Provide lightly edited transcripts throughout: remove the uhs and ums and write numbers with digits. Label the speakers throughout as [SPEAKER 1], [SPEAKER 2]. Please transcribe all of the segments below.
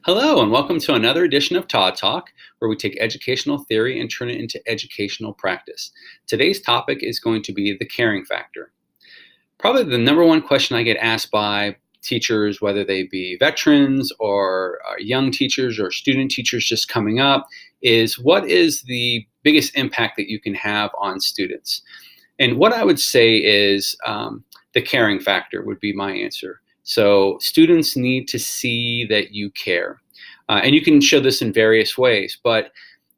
[SPEAKER 1] Hello, and welcome to another edition of Todd Talk, where we take educational theory and turn it into educational practice. Today's topic is going to be the caring factor. Probably the number one question I get asked by teachers, whether they be veterans or young teachers or student teachers just coming up, is what is the biggest impact that you can have on students? And what I would say is the caring factor would be my answer. So students need to see that you care. And you can show this in various ways, but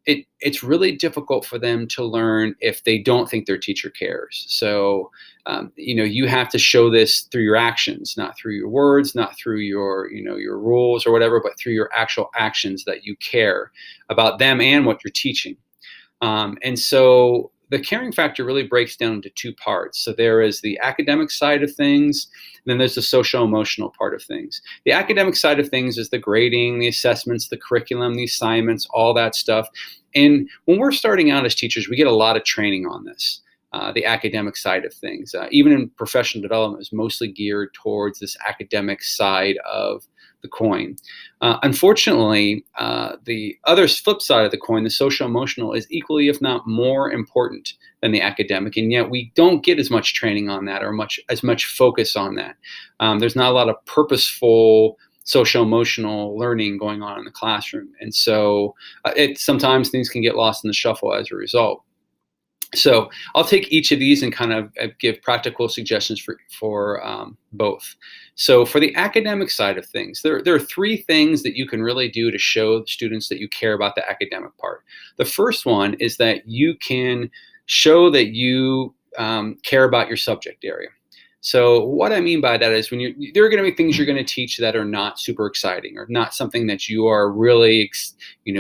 [SPEAKER 1] it's really difficult for them to learn if they don't think their teacher cares. So, you have to show this through your actions, not through your words, not through your rules or whatever, but through your actual actions that you care about them and what you're teaching. And so the caring factor really breaks down into two parts. So there is the academic side of things, and then there's the social-emotional part of things. The academic side of things is the grading, the assessments, the curriculum, the assignments, all that stuff. And when we're starting out as teachers, we get a lot of training on this. The academic side of things, even in professional development, is mostly geared towards this academic side of the coin. Unfortunately, the other flip side of the coin, the social emotional, is equally, if not more important than the academic, and yet we don't get as much training on that or as much focus on that. There's not a lot of purposeful social emotional learning going on in the classroom, and so sometimes things can get lost in the shuffle as a result. So I'll take each of these and kind of give practical suggestions for both. So for the academic side of things, there are three things that you can really do to show students that you care about the academic part. The first one is that you can show that you care about your subject area. So what I mean by that is there are going to be things you're going to teach that are not super exciting or not something that you are really,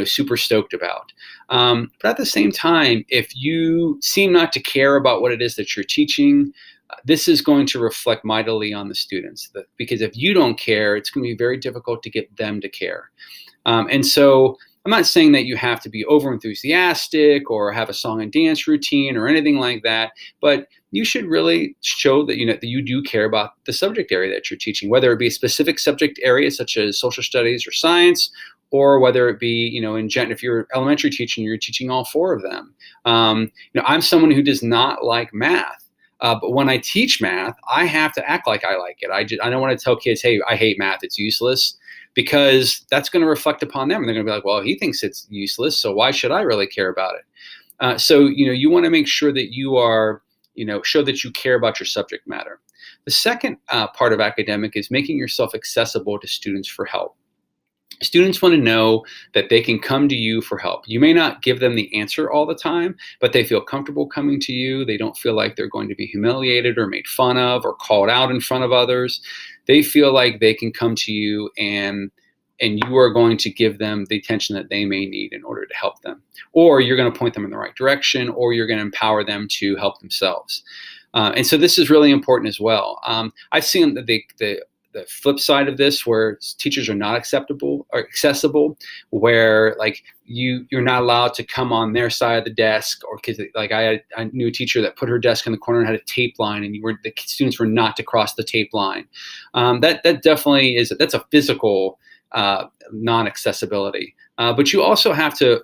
[SPEAKER 1] super stoked about. But at the same time, if you seem not to care about what it is that you're teaching, this is going to reflect mightily on the students. Because if you don't care, it's going to be very difficult to get them to care. And so I'm not saying that you have to be over enthusiastic or have a song and dance routine or anything like that, but you should really show that that you do care about the subject area that you're teaching, whether it be a specific subject area such as social studies or science, or whether it be if you're elementary teaching, you're teaching all four of them. I'm someone who does not like math. But when I teach math, I have to act like I like it. I don't want to tell kids, hey, I hate math, it's useless, because that's going to reflect upon them. And they're going to be like, well, he thinks it's useless, so why should I really care about it? So you want to make sure that you are, show that you care about your subject matter. The second part of academic is making yourself accessible to students for help. Students want to know that they can come to you for help. You may not give them the answer all the time, but they feel comfortable coming to you. They don't feel like they're going to be humiliated or made fun of or called out in front of others. They feel like they can come to you and you are going to give them the attention that they may need in order to help them. Or you're going to point them in the right direction, or you're going to empower them to help themselves. And so this is really important as well. I've seen the flip side of this, where teachers are not acceptable or accessible, where you're not allowed to come on their side of the desk, or because I knew a teacher that put her desk in the corner and had a tape line, and the students were not to cross the tape line. That definitely that's a physical non-accessibility, but you also have to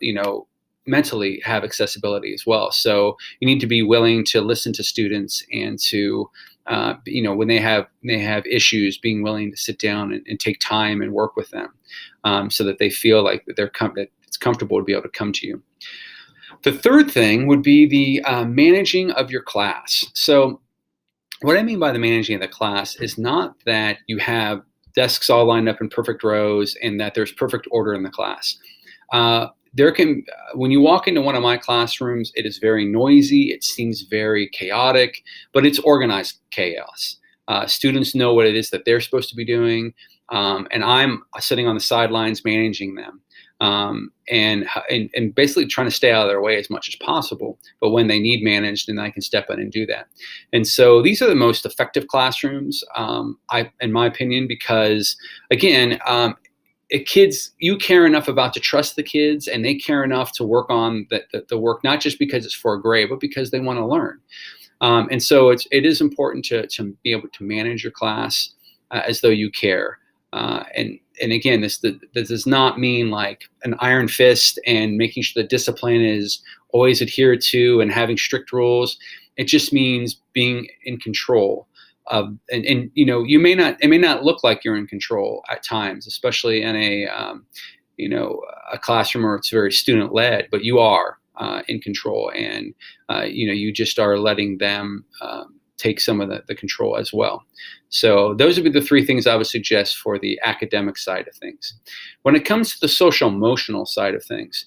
[SPEAKER 1] mentally have accessibility as well. So you need to be willing to listen to students and to when they have issues, being willing to sit down and take time and work with them, so that they feel like that it's comfortable to be able to come to you. The third thing would be the managing of your class. So what I mean by the managing of the class is not that you have desks all lined up in perfect rows and that there's perfect order in the class. When you walk into one of my classrooms, it is very noisy. It seems very chaotic, but it's organized chaos. Students know what it is that they're supposed to be doing, and I'm sitting on the sidelines managing them, and basically trying to stay out of their way as much as possible. But when they need managed, then I can step in and do that. And so these are the most effective classrooms, in my opinion, because again, kids, you care enough about to trust the kids, and they care enough to work on the work, not just because it's for a grade, but because they want to learn. And so it is important to be able to manage your class as though you care. And And again, this does not mean like an iron fist and making sure the discipline is always adhered to and having strict rules. It just means being in control of, and it may not look like you're in control at times, especially in a classroom where it's very student led, but you are in control, and you just are letting them take some of the control as well. So those would be the three things I would suggest for the academic side of things. When it comes to the social emotional side of things,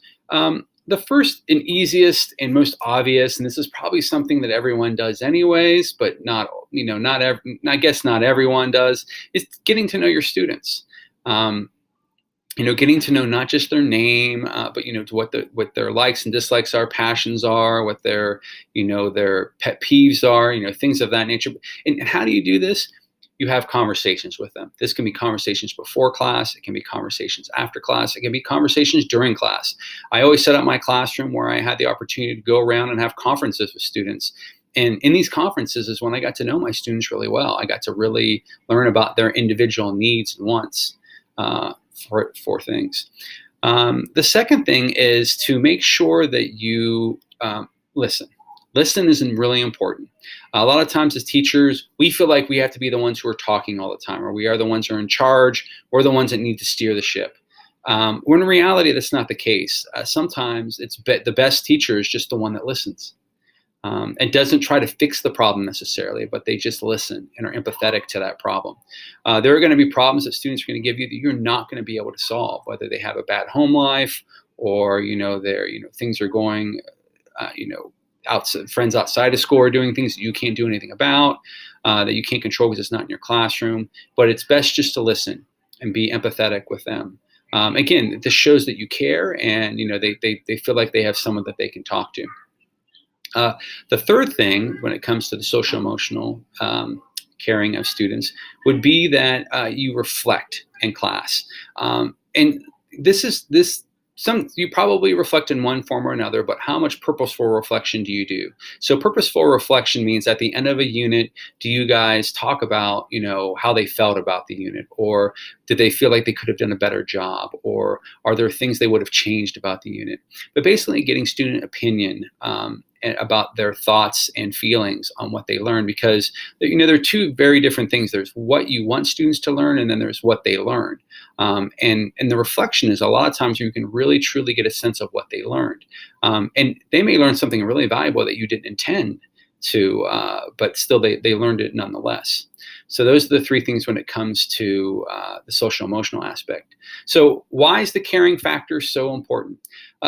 [SPEAKER 1] the first and easiest and most obvious, and this is probably something that everyone does anyways, but I guess not everyone does, is getting to know your students. Getting to know not just their name, but what their likes and dislikes are, passions are, what their pet peeves are, things of that nature. And how do you do this? You have conversations with them. This can be conversations before class. It can be conversations after class. It can be conversations during class. I always set up my classroom where I had the opportunity to go around and have conferences with students. And in these conferences is when I got to know my students really well. I got to really learn about their individual needs and wants for things. The second thing is to make sure that you listen. Listen is really important. A lot of times as teachers, we feel like we have to be the ones who are talking all the time, or we are the ones who are in charge, or the ones that need to steer the ship. When in reality, that's not the case. Sometimes the best teacher is just the one that listens. And doesn't try to fix the problem necessarily, but they just listen and are empathetic to that problem. There are going to be problems that students are going to give you that you're not going to be able to solve, whether they have a bad home life or things are going, friends outside of school are doing things that you can't do anything about, that you can't control because it's not in your classroom. But it's best just to listen and be empathetic with them. Again, this shows that you care, and they feel like they have someone that they can talk to. The third thing, when it comes to the social emotional caring of students, would be that you reflect in class. And you probably reflect in one form or another, but how much purposeful reflection do you do? So purposeful reflection means at the end of a unit, do you guys talk about, how they felt about the unit, or did they feel like they could have done a better job, or are there things they would have changed about the unit? But basically getting student opinion about their thoughts and feelings on what they learn, because there are two very different things. There's what you want students to learn, and then there's what they learn. And the reflection is a lot of times you can really truly get a sense of what they learned. And they may learn something really valuable that you didn't intend to, but still they learned it nonetheless. So those are the three things when it comes to the social emotional aspect. So why is the caring factor so important?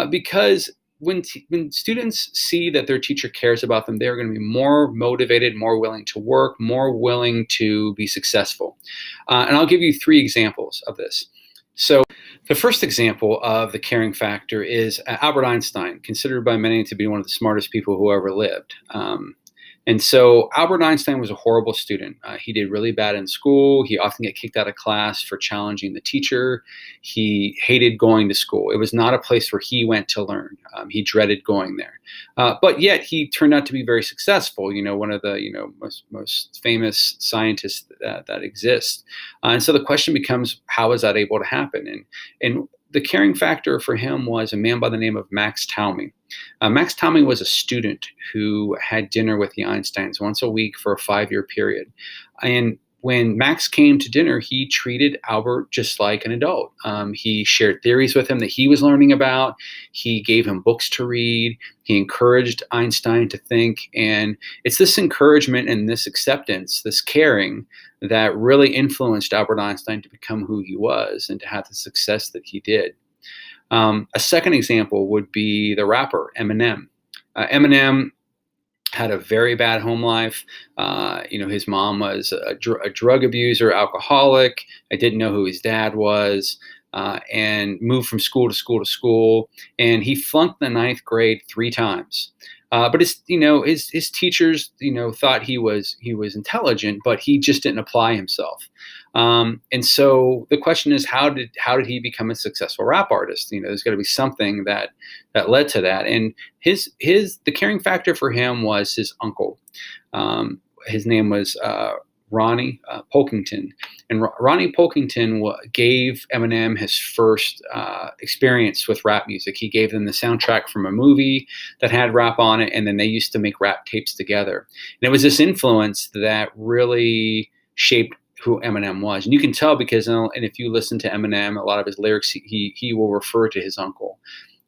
[SPEAKER 1] Because when students see that their teacher cares about them, they're going to be more motivated, more willing to work, more willing to be successful. And I'll give you three examples of this. So the first example of the caring factor is Albert Einstein, considered by many to be one of the smartest people who ever lived. And so Albert Einstein was a horrible student. He did really bad in school. He often got kicked out of class for challenging the teacher. He hated going to school. It was not a place where he went to learn. He dreaded going there. But yet he turned out to be very successful, one of the most famous scientists that exists. And so the question becomes, how is that able to happen? And the caring factor for him was a man by the name of Max Talmy. Max Talmy was a student who had dinner with the Einsteins once a week for a 5-year period. And when Max came to dinner, he treated Albert just like an adult. He shared theories with him that he was learning about. He gave him books to read. He encouraged Einstein to think. And it's this encouragement and this acceptance, this caring, that really influenced Albert Einstein to become who he was and to have the success that he did. A second example would be the rapper Eminem. Eminem had a very bad home life. His mom was a drug abuser, alcoholic. I didn't know who his dad was, and moved from school to school to school. And he flunked the 9th grade 3 times. But his teachers, thought he was intelligent, but he just didn't apply himself. And so the question is, how did he become a successful rap artist? There's got to be something that led to that. And the caring factor for him was his uncle. His name was Ronnie Polkington. And Ronnie Polkington gave Eminem his first experience with rap music. He gave them the soundtrack from a movie that had rap on it, and then they used to make rap tapes together. And it was this influence that really shaped who Eminem was. And you can tell because, and if you listen to Eminem, a lot of his lyrics, he will refer to his uncle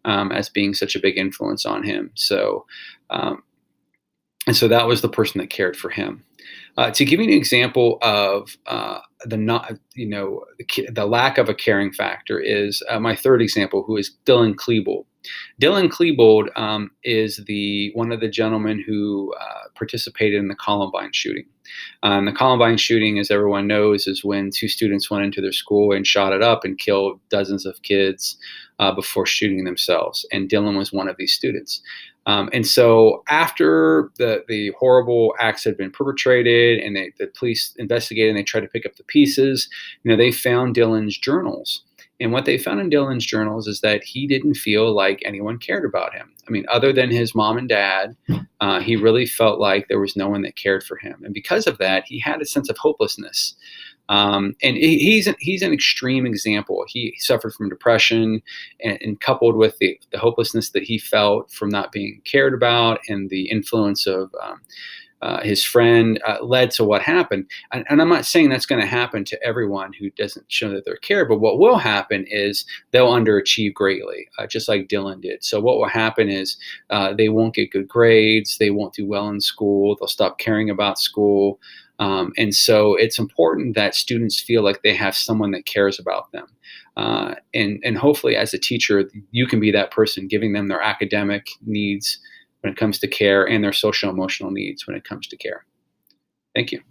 [SPEAKER 1] as being such a big influence on him. So, and so that was the person that cared for him. To give you an example of the lack of a caring factor is my third example, who is Dylan Klebold. Dylan Klebold is one of the gentlemen who participated in the Columbine shooting. The Columbine shooting, as everyone knows, is when 2 students went into their school and shot it up and killed dozens of kids before shooting themselves. And Dylan was one of these students. And so after the horrible acts had been perpetrated and the police investigated and they tried to pick up the pieces, they found Dylan's journals. And what they found in Dylan's journals is that he didn't feel like anyone cared about him. I mean, other than his mom and dad, he really felt like there was no one that cared for him. And because of that, he had a sense of hopelessness. And he's an extreme example. He suffered from depression, and coupled with the hopelessness that he felt from not being cared about and the influence of his friend led to what happened. And I'm not saying that's going to happen to everyone who doesn't show that they're cared, but what will happen is they'll underachieve greatly, just like Dylan did. So what will happen is they won't get good grades, they won't do well in school, they'll stop caring about school. And so it's important that students feel like they have someone that cares about them. And hopefully as a teacher, you can be that person, giving them their academic needs when it comes to care and their social emotional needs when it comes to care. Thank you.